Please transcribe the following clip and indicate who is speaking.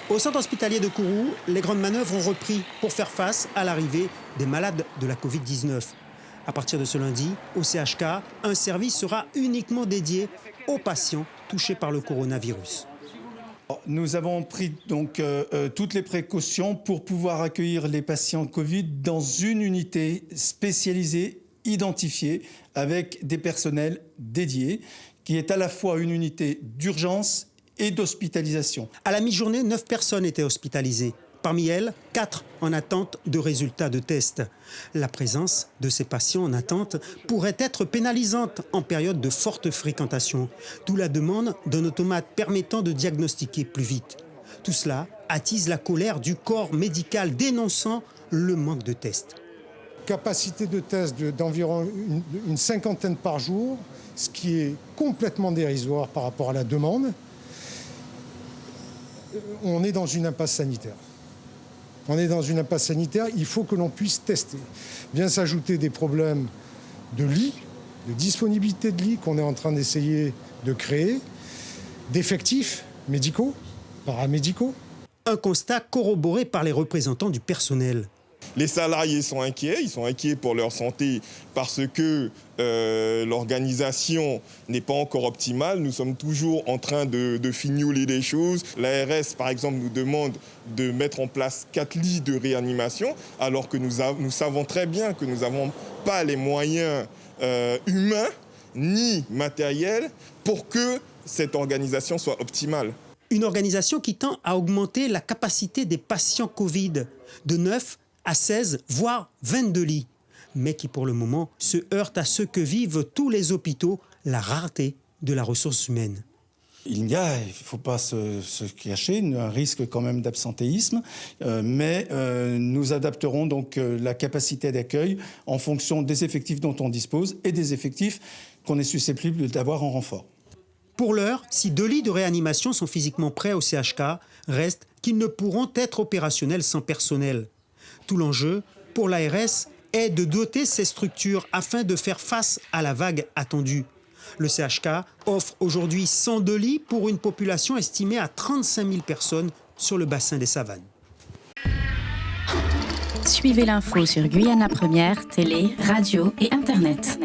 Speaker 1: Au centre hospitalier de Kourou, les grandes manœuvres ont repris pour faire face à l'arrivée des malades de la Covid-19. À partir de ce lundi, au CHK, un service sera uniquement dédié aux patients touchés par le coronavirus.
Speaker 2: Nous avons pris donc toutes les précautions pour pouvoir accueillir les patients Covid dans une unité spécialisée, identifiée, avec des personnels dédiés, qui est à la fois une unité d'urgence et d'hospitalisation.
Speaker 1: À la mi-journée, 9 personnes étaient hospitalisées. Parmi elles, 4 en attente de résultats de tests. La présence de ces patients en attente pourrait être pénalisante en période de forte fréquentation, d'où la demande d'un automate permettant de diagnostiquer plus vite. Tout cela attise la colère du corps médical dénonçant le manque de tests.
Speaker 3: Capacité de test d'environ une cinquantaine par jour, ce qui est complètement dérisoire par rapport à la demande. On est dans une impasse sanitaire. Il faut que l'on puisse tester. Vient s'ajouter des problèmes de lits, de disponibilité de lits qu'on est en train d'essayer de créer, d'effectifs médicaux, paramédicaux.
Speaker 1: Un constat corroboré par les représentants du personnel.
Speaker 4: Les salariés sont inquiets, ils sont inquiets pour leur santé parce que l'organisation n'est pas encore optimale. Nous sommes toujours en train de fignoler des choses. L'ARS, par exemple, nous demande de mettre en place 4 lits de réanimation, alors que nous savons très bien que nous n'avons pas les moyens humains ni matériels pour que cette organisation soit optimale.
Speaker 1: Une organisation qui tend à augmenter la capacité des patients Covid de 9 à 16, voire 22 lits, mais qui pour le moment se heurte à ce que vivent tous les hôpitaux, la rareté de la ressource humaine.
Speaker 2: Il ne faut pas se cacher, un risque quand même d'absentéisme, mais nous adapterons donc la capacité d'accueil en fonction des effectifs dont on dispose et des effectifs qu'on est susceptible d'avoir en renfort.
Speaker 1: Pour l'heure, si 2 lits de réanimation sont physiquement prêts au CHK, reste qu'ils ne pourront être opérationnels sans personnel. Tout l'enjeu pour l'ARS est de doter ces structures afin de faire face à la vague attendue. Le CHK offre aujourd'hui 102 lits pour une population estimée à 35 000 personnes sur le bassin des Savanes.
Speaker 5: Suivez l'info sur Guyana Première, télé, radio et Internet.